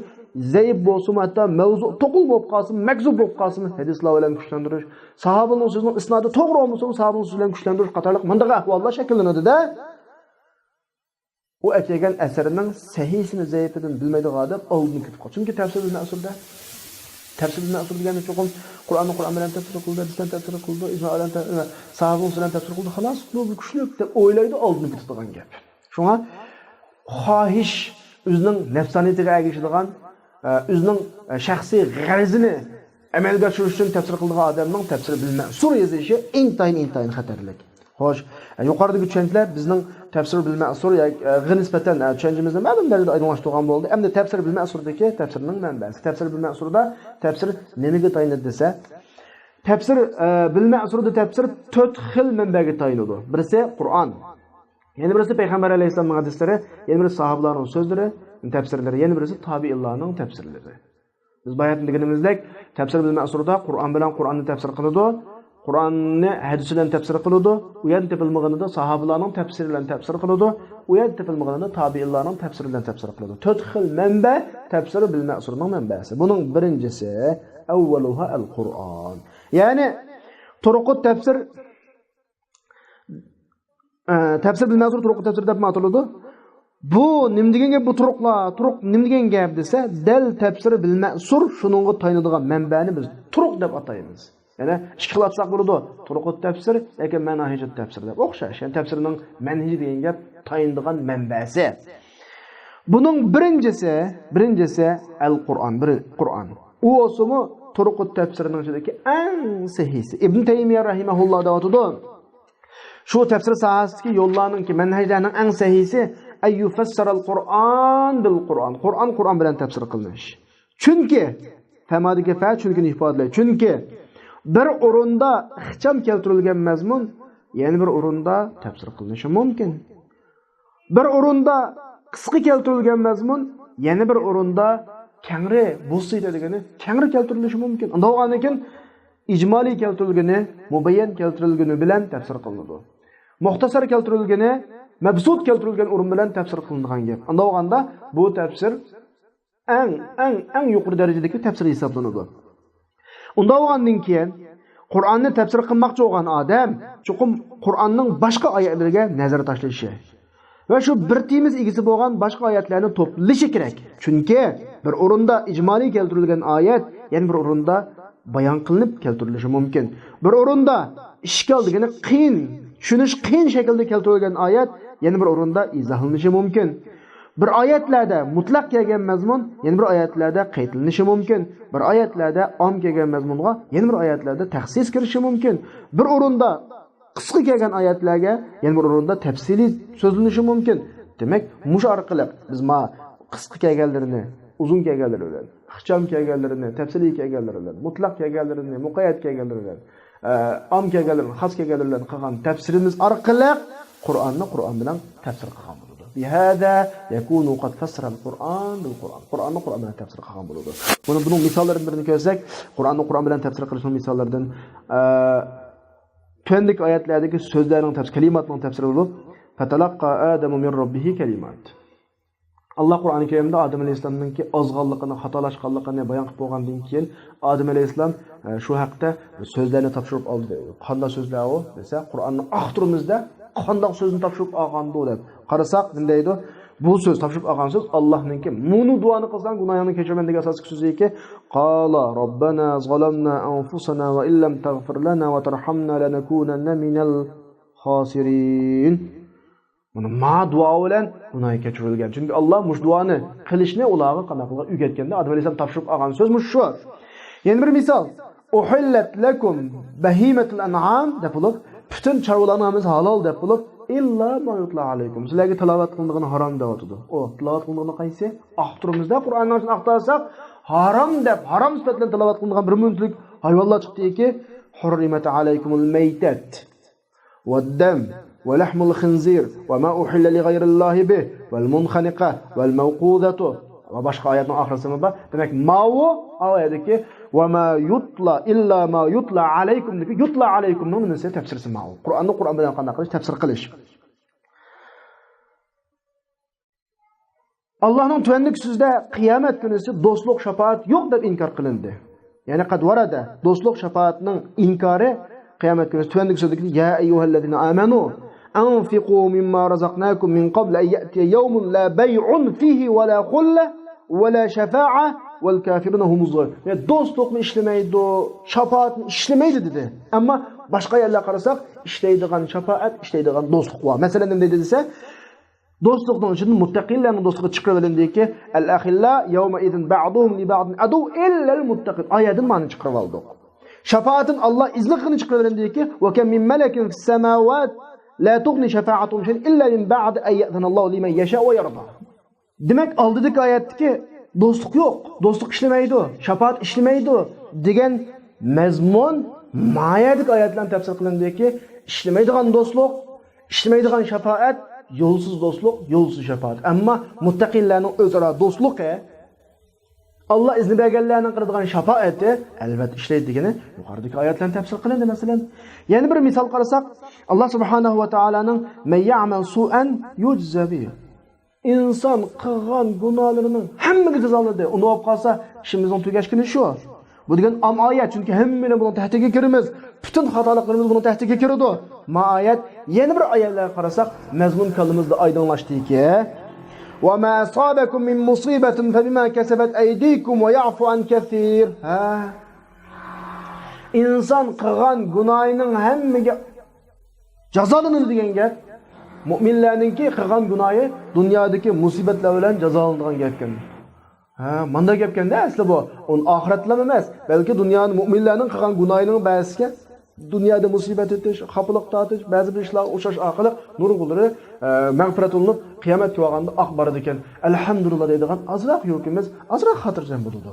zaif bo'lsin, hatto mavzu to'qul bo'lib qolsin, makzub bo'lib qolsin, hadislar bilan kuchlantirish, sahobaning so'zining isnodi to'g'ri bo'lmasa, sahobaning so'zi bilan kuchlantirish qatorliq bunday ahvollar shakllanadi-da. U aytgan asarining sahihini zaifidan bilmaydigan odam oldin ketib qoladi. Chunki tafsir bil ma'surda tafsir bil ma'sur degani cho'qim Qur'on bilan tafsir qildi, hadisdan tafsir qildi, ijmo bilan sahobaning bilan tafsir qildi, xolos bu kuchli deb o'ylaydi, oldin ketadigan gap. Shunga xohish o'zining nafsaniyatiga ergashadigan, o'zining shaxsiy g'arazini amalga oshirish uchun tafsir qiladigan odamning tafsir bil ma'sur yozishi intayin xatarli. Xo'sh, yuqoridagi tushunchalar bizning tafsir bil ma'sur nisbatan tushunchamizni ma'lum darajada oydinlashtirgan bo'ldi. Endi tafsir bil ma'surdagi tafsirning manbasi. Tafsir bil ma'surda tafsir nimaga tayinadi desa, tafsir bil ma'surda tafsir 4 xil manbaga tayinadi. Birisi Qur'on, yana birisi payg'ambar alayhisolamning hadislari, yana birisi sahobalarning so'zlari, tafsirlari, yana birisi tabiinlarning tafsirlari. Biz bayat deganimizdek, tafsir bil ma'surda Qur'on bilan Qur'onni tafsir qiladi. Qur'onni hadis bilan tafsir qiladi, u yer tepilmaganida sahobalarning tafsiri bilan tafsir qiladi, u yer tepilmaganida tabiinlarning tafsiri bilan tafsir qiladi. 4 xil manba tafsir bil ma'surning manbasi. Buning birinchisi avvaluha al-Qur'on. Ya'ni turuqut tafsir tafsir bil ma'sur turuqut tafsir deb ma'tuladi. Bu nim degan gap, bu turuq nim degan gap desa, dal tafsir bil ma'sur shuningga tayanadigan manbani biz turuq deb ataymiz. Yani ishqilatsak bo'ladi. Turuqut tafsir yoki manhajut tafsir deb o'xshash. Yani tafsirning manhaji degan gap tayindigan manbasi. Buning birinchisi al-Qur'on, Qur'on. U o'simi turuqut tafsirining ichidagi eng sahihsi. Ibn Taymiyya rahimahulloh deyotdi. Shu tafsir sohasidagi yo'llarning manhajlarning eng sahihsi ayyufassara al-Qur'on bil Qur'on. Qur'on bilan tafsir qilinish. Chunki famadagi fa chunki ifodalaydi. Chunki bir o'rinda ixcham keltirilgan mazmun yana bir o'rinda tafsir qilinishi mumkin. Bir o'rinda qisqa keltirilgan mazmun yana bir o'rinda kengri bo'lsa degani kengri keltirilishi mumkin. Unda o'g'anikin ijmoliy keltirilgani, mubayyan keltirilgani bilan tafsir qilinadi. Muxtasar keltirilgani, mabsut keltirilgan o'rin bilan tafsir qilingan gap. Unda o'g'anda bu tafsir eng yuqori darajadagi tafsir hisoblanadi. Unda o'g'andan keyin Qur'onni tafsir qilmoqchi bo'lgan odam chuqum Qur'onning boshqa oyatlariga nazar tashlashi va shu bir temiz egisi bo'lgan boshqa oyatlarni to'plashi kerak. Chunki bir o'rinda ijmoliy keltirilgan oyat yana bir o'rinda bayon qilinib keltirilishi mumkin. Bir o'rinda ishkal degani qiyin, tushunish qiyin shaklda keltirilgan oyat yana bir o'rinda izohlanishi mumkin. Bir oyatlarda mutlaq kelgan mazmun yana bir oyatlarda qaytilinishi mumkin. Bir oyatlarda om kelgan mazmunga yana bir oyatlarda taxsis kirishi mumkin. Bir o'rinda qisqa kelgan oyatlarga yana bir o'rinda tafsiliy so'zlanishi mumkin. Demak, mush orqali biz qisqa kelganlarini, uzun kelganlarini, ixcham kelganlarini, tafsiliy kelganlarini, mutlaq kelganlarini, muqayyat kelganlarini, om kelganlarini, xos kelganlarini qilgan tafsirimiz orqali Qur'on bilan tafsir qilgan bo'ladi. Bihada yakunu qad fassara al-Qur'on bil-Qur'on. Qur'onni Qur'on bilan tafsir qilgan bo'ladi. Buning misollaridan birini ko'rsak, Qur'onni Qur'on bilan tafsir qilishning misollaridan tendek oyatlardagi so'zlarning tafsir, kalimatning tafsiri bo'lib, fatalaqqa Adamu min robbihi kalimat. Allah Qur'oni Karimda Adam alayhissalomning ozg'onligini, xatolashganligini bayon qilib bo'lgandan keyin Adam alayhissalom shu haqda so'zlarni topshirib oldi. Qanday so'zlar u? Desa, Qur'onning oxtirimizda qanday so'zni topshirib olgandi deb qarasak, nima deydi? Bu so'z topshirib olgan so'z Allohningki. Muni duoni qilsang gunohingni kechiraman degan asosiy so'ziki, qala robbana zalamna anfusana va illam taghfir lana va tarhamna lanakunanna minal khosirin. Buni duo bilan gunohga kechirilgan. Chunki Alloh mush duoni qilishni ularga qanaqa qilib o'rgatganda Adam alayhisalom topshirib olgan so'z mush shu. Yana bir misol, uhillat lakum bahimatul an'am deb bo'lib, butun chorvalarimiz halol deb bo'lib, illa ma yutla alaykum. Sizlarga tilovat qilinadigan harom deyotdi. O, tilovat qilinadigan qaysi? Oxtirimizda Qur'ondan aqtarsak, harom deb, harom sifatlan tilovat qilinadigan bir mundlik hayvonlar chiqdiki, hurrimat alaykumul maytat wad-dam ولحم الخنزير وما أحل لغير الله به والمنخنقة والموقوذة وباشقى آياتنا آخر سنة demek ماو آياتك وما يطلع إلا ما يطلع عليكم يطلع عليكم من نسي تفسير سماو Qur'onni Qur'on bilan qanday qilish tafsir qilish Allohning tuvanlik so'zida qiyomat kunisi do'stlik shafaat yo'q deb inkor qilindi. Ya'ni qad varada do'stlik shafaatning inkori qiyomat kunisi tuvanlik so'zida ya ayyuhallazina amanu anfiqu mimma razaqnakum min qabl an ya'tiya yawmun la bay'un fihi wa la khulla wa la shafa'a wal kafirun humuz zalimun. Ya do'stlikni ishlamaydi, shafaatni ishlamaydi dedi. Ammo boshqa yerlarga qarasak, ishlaydigan shafaat, ishlaydigan do'stlik bor. Masalan, nima dedi desa, do'stlikning ichida muttaqillarning do'stligi chiqarilindiki, al-akhilla yawma idin ba'duhum li ba'din adu illa al-muttaqin. Oyatdan ma'ni chiqarib oldik. Shafaatın Allah izliqini chiqarilindiki, wa kam min malakin fis samawat la tughni shafa'atuhum shay'an illa min ba'd an ya'zana Allahu liman yasha wa yarda. Demak, oldidagi oyatdagi do'stlik yo'q, do'stlik ishlamaydi, shafaat ishlamaydi degan mazmun ma'yadagi oyatlardan tafsir qilindiki, ishlamaydigan do'stlik, ishlamaydigan shafaat, yo'lsiz do'stlik, yo'lsiz shafaat. Ammo muttaqillarning o'zaro do'stligi Allah izni berganlarning qiladigan shafaati albatta ishlaydi degani yuqoridagi oyatlarni tafsir qilindi. Masalan, yana bir misol qarasak, Alloh subhanahu va taolaning "Men ya'mal su'an yujza bihi" inson qilgan gunohlarining hammaga jazolanadi. Uni olib qolsa, ishimizning tugashgani shu. Bu degan am oyat, chunki hammani buni tahtiga kiramiz. Butun xatoliklarimiz buni tahtiga kiradi. Ma oyat, yana bir oyatlarga qarasak, mazmun kalimizda oydinlashdiki, "Wa ma asabakum min musibatin fabima kasabat aydikum wa ya'fu an kaseer." İnson qilgan gunohining hammaga jazolanadi degan gap. Mu'minlarningki qilgan gunohi dunyodagi musibatlar bilan jazolanadigan gap ekan. Manda gap ekanda asli bu. Un oxiratlar emas, balki dunyoning mu'minlarning qilgan gunohining ba'zisiga dunyoda musibat o'tish, xafalık tortish, ba'zi bir ishlar o'shash orqali nurg'ulari mag'firat qilinib, qiyomat tuyg'anda oq boradi ekan. Alhamdulillah deydigan azroq yurkimiz, azroq xotirjam bo'ladi.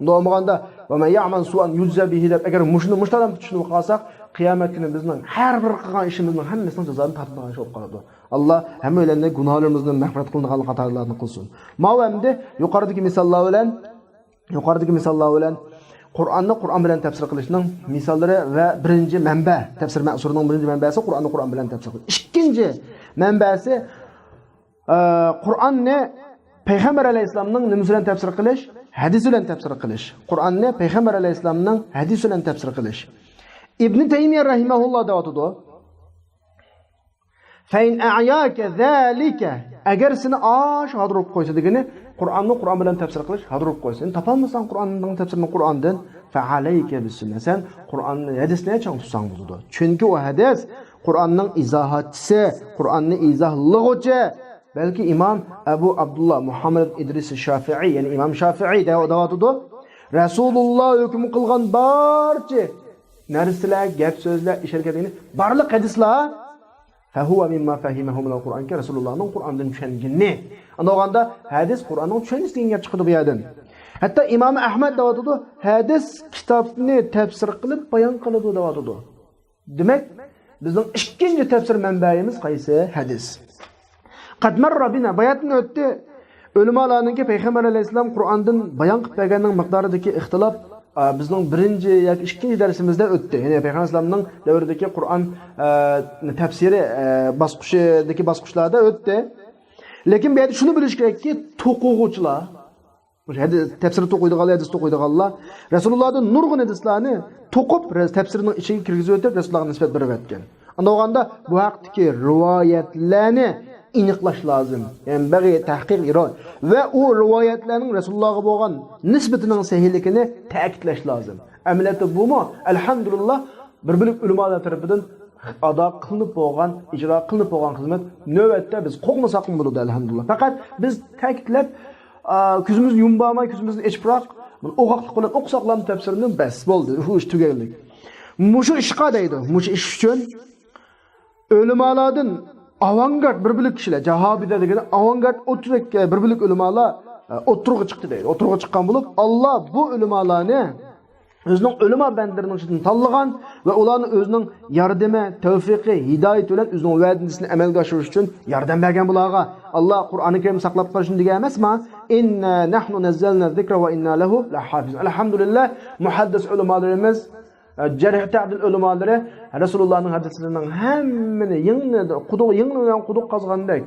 Unda olmaganda va men ya'mal su'an yujza bihi deb agar mushuni mushtaram tushunib qolsak, qiyomat kuni bizning har bir qilgan ishimizning hammasining jazosini tortadigan ish bo'lib qoladi. Allah hammalarning gunohlarimizni mag'firat qilinadigan qatorlarni qilsin. Mavamda yuqoridagi misollar bilan Qur'onni Qur'on bilan tafsir qilishning misollari va birinchi manba, tafsir ma'surining birinchi manbasi Qur'onni Qur'on bilan tafsir qilish. Ikkinchi manbasi Qur'onni Payg'ambar alayhisolamning nima bilan tafsir qilish, hadis bilan tafsir qilish. Qur'onni Payg'ambar alayhisolamning hadis bilan tafsir qilish. Ibn Taymiya rahimahulloh deyotdi. Fa in a'yaka zalika, agar seni hadir olib qo'ysa degani Qur'onni Qur'on bilan tafsir qilish hadir olib qo'ysa. Topolmasan Qur'onning tafsirini Qur'ondan, fa alayka bis-sunnah. Sen Qur'onni hadisni chang tutsang bo'ladi. Chunki u hadis Qur'onning izohatchisi, Qur'onni izohlovchi. Belki İmam Abu Abdullah Muhammed İdris Şafii, yani İmam Şafii deyotdi. Rasululloh hukm qilgan barcha narsalar, gap so'zlar, ish harakatini barliq hadislar فهو مما فهمه من القرآن كرسولullohning Qur'ondan tushungani. Andaganda hadis Qur'onning tushunishini gap chiqadi bu yerdan. Hatto Imom Ahmad deyotdi, hadis kitobni tafsir qilib bayon qiladi deyotdi. Demak, bizning ikkinchi tafsir manbayimiz qaysi? Hadis. Qad marra bina bayatni o'tdi. Ulamolarning Payg'ambar alayhisalom Qur'ondan bayon qilib berganning miqdoridagi ixtilof bizning birinchi yoki ikkinchi darsimizda o'tdi. Ya'ni Payg'ambar alayhisolamning davridagi Qur'on tafsiri bosqichlarda o'tdi. Lekin bu yerda shuni bilish kerakki, to'quvchilar, tafsir to'qiydiganlar, hadis to'qiydiganlar Rasulullohdan nurg'un hadislarni to'qib tafsirining ichiga kirgizib o'tib, Rasulullohga nisbat berib o'tgan. Andaganda bu haqdagi rivoyatlarni aniqlash lozim. Yani bagi tahqiq iroy ve o rivayetlerinin Resulullah'a bo'lgan nisbetining sahihligini ta'kidlash lozim. Amaliyotda bu mu? Elhamdülillah bir ulamolar tarafidan ado qilinib bo'lgan, ijro qilinib bo'lgan xizmat navbatda biz qo'g'masak bo'ladi elhamdülillah. Faqat biz ta'kidlab ko'zimizni yumbaman, ko'zimizni echibroq o'qoqlik qilib o'qsaqlam tafsirini bas bo'ldi. Bu ish tugaganlik. Mushu ishqa deydi. Mushu ish uchun ulamolardan avangard bir kishilar, Jahabiylar degani avangard bir ulamolar o'tirg'i chiqdi deydi. O'tirg'i chiqqan bo'lib, Alloh bu ulamolarni o'zining ulamo bandlarining ichidan tanlagan va ularni o'zining yordami, tavfiqi, hidoyat bilan o'zining va'dasini amalga oshirish uchun yordam bergan bularga. Alloh Qur'oni Karim saqlab qolishni degan emasmi? Inna nahnu nazzalna zikra va inna lahu lahafiz. Alhamdulillah, muhaddis ulamolarimiz, jarh ta'dil ulamoları Rasulullahning hadislarining hammani quduq qazgandek,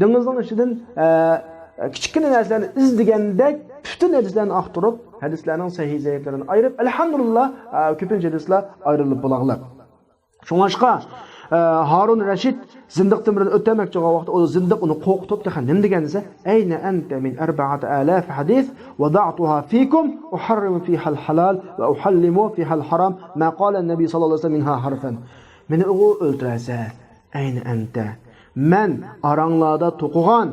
dengizning ichidan kichkina narsalarni izdigandek butun hadislarni aqtirib, hadislarning sahih zaiflarini ayirib, alhamdulillah ko'pincha hadislar ayrilib bo'lag'lar. Shunga Harun Rashid zindiqdan bilan o'tmoqchi vaqtda o zindiq uni qo'rqitib degan nima degan desa, ayna anta min 4000 hadis wada'tuha fikum uharrimu fiha al-halal va uhallimu fiha al-haram ma qala an-nabiy sallallohu alayhi vasallam minha harfan. Meni o'ltirasa, ayna anta, men aranglarda to'qigan,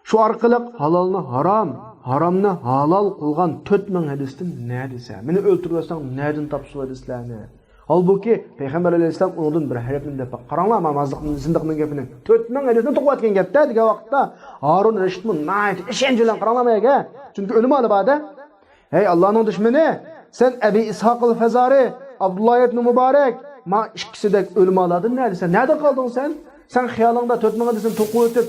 shu orqali halolni harom, haromni halol qilgan 4000 hadisdan ne desa, meni o'ltirmasang nereden topsiz hadislarni? Halbuki Peygamber Aleyhisselam ondan bir harfini deb qaranglar, mazlumning zindiqning gapini 4000 hadisni to'qiyotgan gapda degan vaqtda Harun Rashid nayt ishonch bilan qaranglarmaga. Chunki o'lim olibadi. Hey Allohning dushmani, sen Abi Ishoq al-Fazari, Abdullah ibn Mubarak, ma ikkisidek o'lim oladin ne desa, nerede qalding sen? Sen xiyolingda 4000 hadisni to'qib o'tib,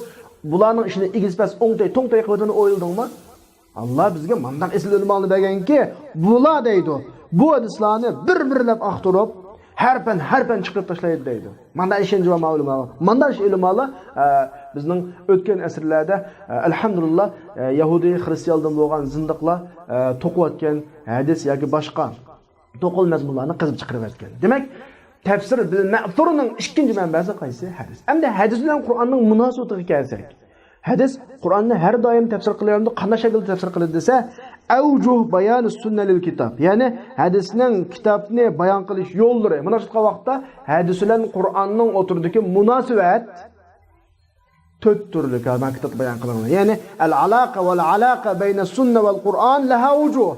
bularning ishini igizpas o'ngtay to'ngtay qilishini o'yladingmi? Allah bizga mandaq esl ulmoni berganki, bular deydi. Bu hadislarni bir-birlab axtarib, harpan chiqib tashlaydi deydi. Mana ishonchi va ma'lumot. Mana shu ilmlar bizning o'tgan asrlarda alhamdulillah Yahudi, xristiandan bo'lgan zindiqlar to'qiyotgan hadis yoki boshqa to'qil mazmunlarni qizib chiqarib o'tgan. Demak, tafsir bil ma'thurning ikkinchi manbasi qaysi? Hadis. Endi hadis bilan Qur'onning munosabatiga kelsak, hadis Qur'onni har doim tafsir qilyapti. Qanday shaklda tafsir qiladi desa, avjuh bayon sunna lil kitob. Ya'ni hadisning kitobni bayon qilish yo'llari. Mana shu vaqtda hadis bilan Qur'onning o'tirdagi munosabat to'rt turli kitobda bayon qilinadi. Ya'ni al-alaqa wal alaqa bayna sunna wal Qur'on laha wujuh.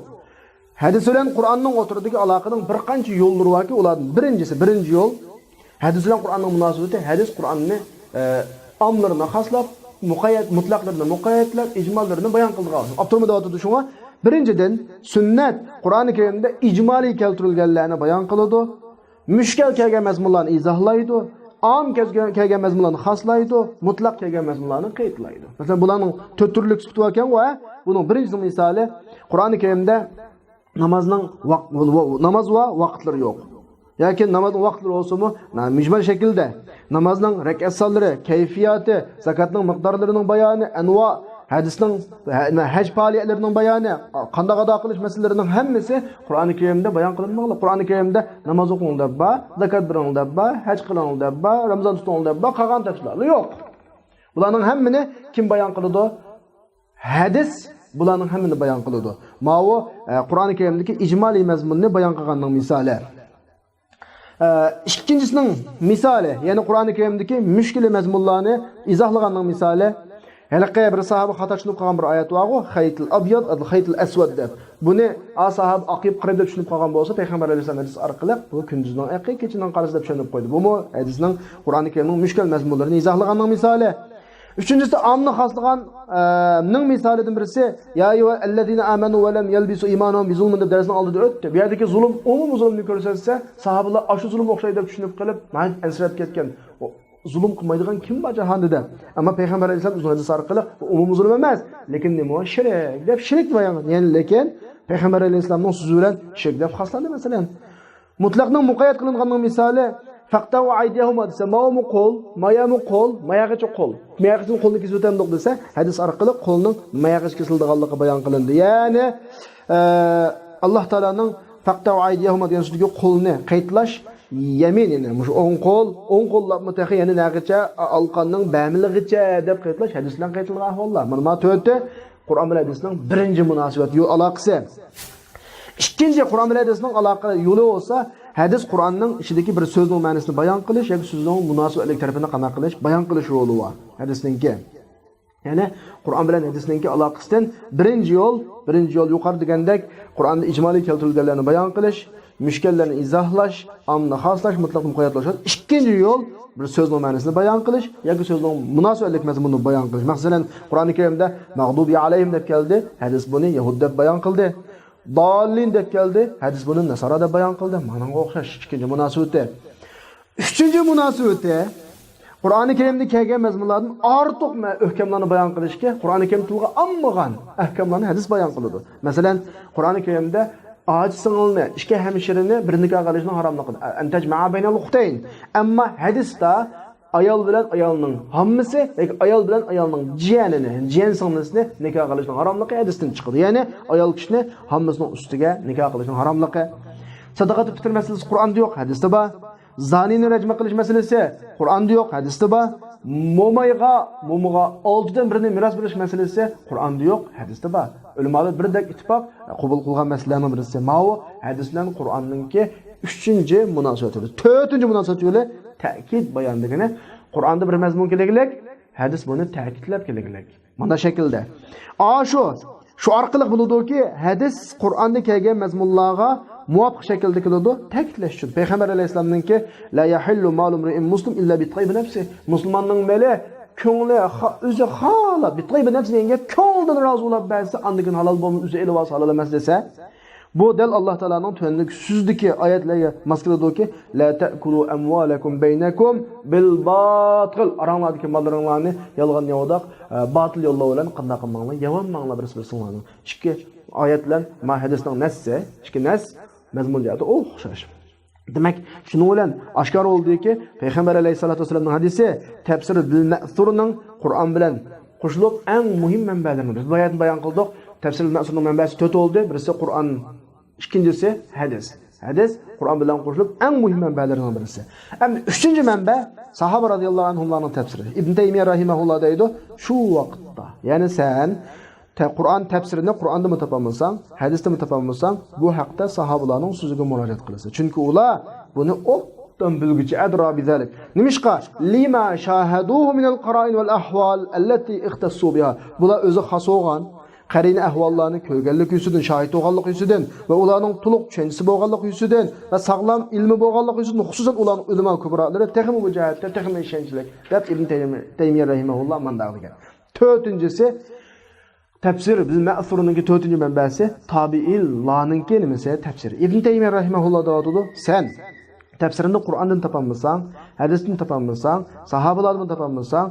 Hadis bilan Qur'onning o'tirdagi aloqaning bir qancha yo'llari borki, ularning birinchi yo'l hadis bilan Qur'onning munosabati. Hadis Qur'onni amrlarni xoslab, mutlaqlarni muqayyatlab, ijmollarni bayon qilgan. Abturmada o'tdi shunga. Birinchidan sunnat Qur'oni Karimda ijmoliy keltirilganlarni bayon qiladi. Mushkal kelgan mazmunlarni izohlaydi. Am kelgan mazmunlarni xoslaydi, mutlaq kelgan mazmunlarni qaydlaydi. Masalan, bularning to'rt turlik sifati bor ekan va buning birinchi misoli Qur'oni Karimda namoz va vaqtlari yo'q. Yoki namozning vaqtlari bo'lsa-mu, mujmal shaklda namozning rakat sonlari, kayfiyati, zakatning miqdorlarining bayoni, anvo hadisning haj faoliyatlarining bayoni, qanday ado qilish masalalarining hammasi Qur'oni Karimda bayon qilinmoqda. Qur'oni Karimda namoz o'qingda ba, zakat beringda ba, haj qilingda ba, Ramazon tutingda ba, qolgan tafsilotlar yo'q. Bularning hammani kim bayon qiladi? Hadis bularning hammani bayon qiladi. Ma'vo Qur'oni Karimdagi ijmoliy mazmunni bayon qilganning misoli. İkincisining misoli, ya'ni Qur'oni Karimdagi mushkil mazmunlarni izohlaganning misoli. Halaqqa bir sahoba xato tushunib qolgan bir oyat bor-ku, xaytul abyad, xaytul aswad deb. Buni sahab aqib qirib deb tushunib qolgan bo'lsa, payg'ambar alayhisalom hadis orqali bu kunduzning aqi, kechining qarasi deb tushunib qo'ydi. Bu hadisning Qur'oni Karimning mushkil mazmunlarini izohlaganning misoli. Üçüncüsü amni xaslaganning misolidan birisi ya ayyuhallazina amanu va lam yalbisu imanahum bizulmin deb darsni oldida o'tdi. Bu yerdagi zulm umum zulmni ko'rsatsa, sahobalar ashu zulm o'xshaydi deb tushunib qilib, ansirab ketgan. Zulm qilmaydigan kim bor jahonda? Ammo payg'ambar alayhisalom uzun hadis orqali bu umum zulm emas, lekin nima shirk deb shirk bayon qilgan. Ya'ni lekin payg'ambar alayhisalomning so'zi bilan shirk deb xoslandi masalan. Mutlaqning muqayyad qilinganning misoli faqtav aydiyahum desa, ma'mu qo'l, mayamu qo'l, mayog'icha qo'l. Mayog'ichning qo'lni kesib o'tamdiq desa, hadis orqali qo'lning mayog'icha kesildiganligi bayon qilindi. Ya'ni Alloh taolaning faqtav aydiyahum degan so'zga qo'lni qaytlash yamin, ya'ni o'ng qo'llab mutaxi, ya'ni nag'icha alqonning bamiligicha deb qaytlash hadis bilan qaytilgan ahvollar. Mana to'rtta Qur'on bilan hadisning birinchi munosabati, yo'l aloqasi. Ikkinchi Qur'on bilan hadisning aloqa yo'li bo'lsa, hadis Qur'onning ichidagi bir so'zning ma'nosini bayon qilish yoki so'zning munosabatlik tarafini qana qilish, bayon qilish yo'li bor hadisningki. Ya'ni Qur'on bilan hadisningki aloqasidan birinchi yo'l yuqori degandek Qur'onda ijmoliy keltirilganlarni bayon qilish, mushkallarni izohlash, amni xoslash, mutlaq muqayyadlash. Ikkinchi yo'l bir so'zning ma'nosini bayon qilish yoki so'zning munosabatlik mazmunini bayon qilish. Masalan, Qur'oni Karimda mag'dubi alayhim deb keldi, hadis buni yahud deb bayon qildi. Dallin deb keldi, hadis buni nasara deb bayon qildi. Mana o'xshash ikkinchi munosabati. Uchinchi munosabati Qur'oni Karimda kelgan mazmunlarning ortiq ahkamlarni bayon qilishga Qur'oni Karim tilga olmagan ahkamlarni hadis bayon qiladi. Masalan, Qur'oni Karimda ojiz singilni, ikki hamshirini bir nikoh qilishni haromligi, antajma'a baynal ukhtayn. Ammo hadisda ayol bilan ayolning hammasi yoki ayol bilan ayolning jiyan singlisini nikoh qilishning haromligi hadisdan chiqadi. Ya'ni ayol kishini hammasining ustiga nikoh qilishning haromligi. Sadaqat fitr masalasi Qur'onda yo'q, hadisda bor. Zanini rajma qilish masalasi Qur'onda yo'q, hadisda bor. Mo'mayga oltidan birini miros berish masalasi Qur'onda yo'q, hadisda bor. Ulamolar birdek ittifoq qabul qilgan masalalarning birisi. Ma'vo hadis bilan Qur'onningki 3-chi munosabat yo'li. 4-chi munosabat yo'li ta'kid bayonligini. Qur'onda bir mazmun keraklik, hadis buni ta'kidlab keraklik. Mana shaklda. Shu orqali bo'ladi-ki, hadis Qur'onda kelgan mazmunlarga muvofiq shaklda keladi, ta'kidlash uchun. Payg'ambar alayhisolamningki la yahillu malum ri'in muslim illa bi tayyib nafsi. Musulmonning mali ko'ngli o'zi xohlab bi tayyib nafsiga ko'ngildan rozi bo'lib bersa, andikin halol bo'lmas, o'zi elib olsa halol emas desa, Bu del Allah Teala'nın tönlük süzdeki ayetlerge maskıladaki la ta'kulu amwalakum beynakum bil batil. Aranlardaki mallarını yalgan yodak batıl yolla bilen qanday qilmanglar, yaman manglar birisi-birisini. İki ayetler mahadisning nassi, iki nas mazmuniyati o'xshash. Demek şunu bilen aşkar oldu ki Peygamber Aleyhissalatu vesselam'ın hadisi tefsir bil ma'surning Kur'an bilen qo'shilib eng muhim manbalaridir. Biz bayan qildik. Tefsir bil ma'surning manbasi 4 oldu. Birisi Kur'an, ikincisi hadis. Hadis Kur'an bilen qo'shilib eng muhim manbalaridan birisi. Hem üçüncü manba sahaba radıyallahu anhumlarning tefsiri. İbn Teymiye rahimahullah deydi, şu vaqtda. Yani sen Kur'an tefsirini Kur'an'da mı tapamazsan, hadiste mi tapamazsan, bu haqda sahabalarning so'ziga murojaat qilasiz. Chunki ular buni o'tdan bilguchi adra bizalik. Nimishqa lima shahaduhu min al-qara'in wal ahwal allati ikhtassu biha. Bular o'zi xos bo'lgan qarina ahvollarni ko'rganlik yusidan, shahid bo'lganlik yusidan va ularning to'liq tushunchasi bo'lganlik yusidan va sog'lom ilmi bo'lganlik yusidan, xususan ularning ulamo kubrolari texmi bu jihatda texmi ishonchlik deb Ibn Taymiye rahimahulloh mandaq degan. To'rtinchisi tefsir bil ma'surning 4-cü manbasi tabi'illarninki nimasi tefsir. Ibn Taymiye rahimahulloh deydi, sen tefsirini Kur'an'dan tapamazsan, hadisdan tapamazsan, sahabalardan tapamazsan,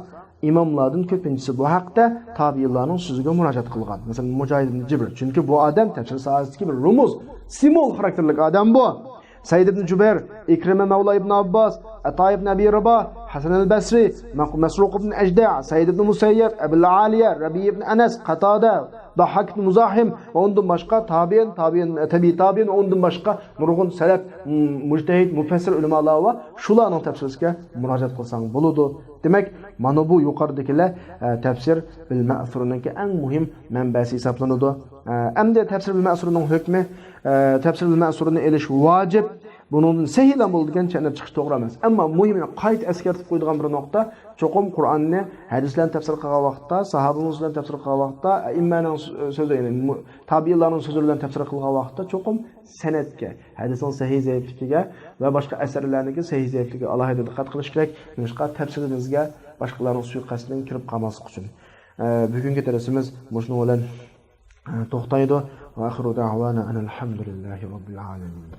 imamlardan köpüncüsü bu haqda tabi'illarning so'ziga murojaat qilgan. Masalan, Mujohid ibn Jibr. Chunki bu odam tefsir sohasidagi bir rumuz, simol xarakterlik odam bu. Said ibn Jubayr, Ikrima Mavla ibn Abbas, Ata ibn Abi Rabah, Hasan al-Basri, Masruq ibn Ajda', Said ibn Musayyib, Abul Aliya, Rabi ibn Anas, Qatada, Dahhak ibn Muzahim ve ondan başka tabi'in ondan başka nurgun salaf, mujtahid, mufassir ulamalar var. Şularning tefsiriga murojaat qilsang bo'ladi. Demek mana bu yuqoridagilar tefsir bil ma'surning eng muhim manbasi hisoblanadi. Endi tefsir bil ma'surning hukmi, tefsir bil ma'surini elish vojib. Bunun sehiylan bo'lgan chanab chiqish to'g'ri emas. Ammo muhimini qayt eskartib qo'ydigan bir nuqta, cho'qim Qur'onni hadislarni tafsir qilgan vaqtda, sahobalar bilan tafsir qilgan vaqtda, immaning so'zi, ya'ni tabi'inlarning so'zi bilan tafsir qilgan vaqtda cho'qim sanatga, hadisning sahih zaifligiga va boshqa asarlarning sahih zaifligiga alohida diqqat qilish kerak. Boshqa tafsirimizga boshqalarning suiqasdidan kirib qolmaslik uchun. Bugungi darsimiz shuni bilan to'xtaydi. Va axiru da'wana alhamdulillahi robbil alamin.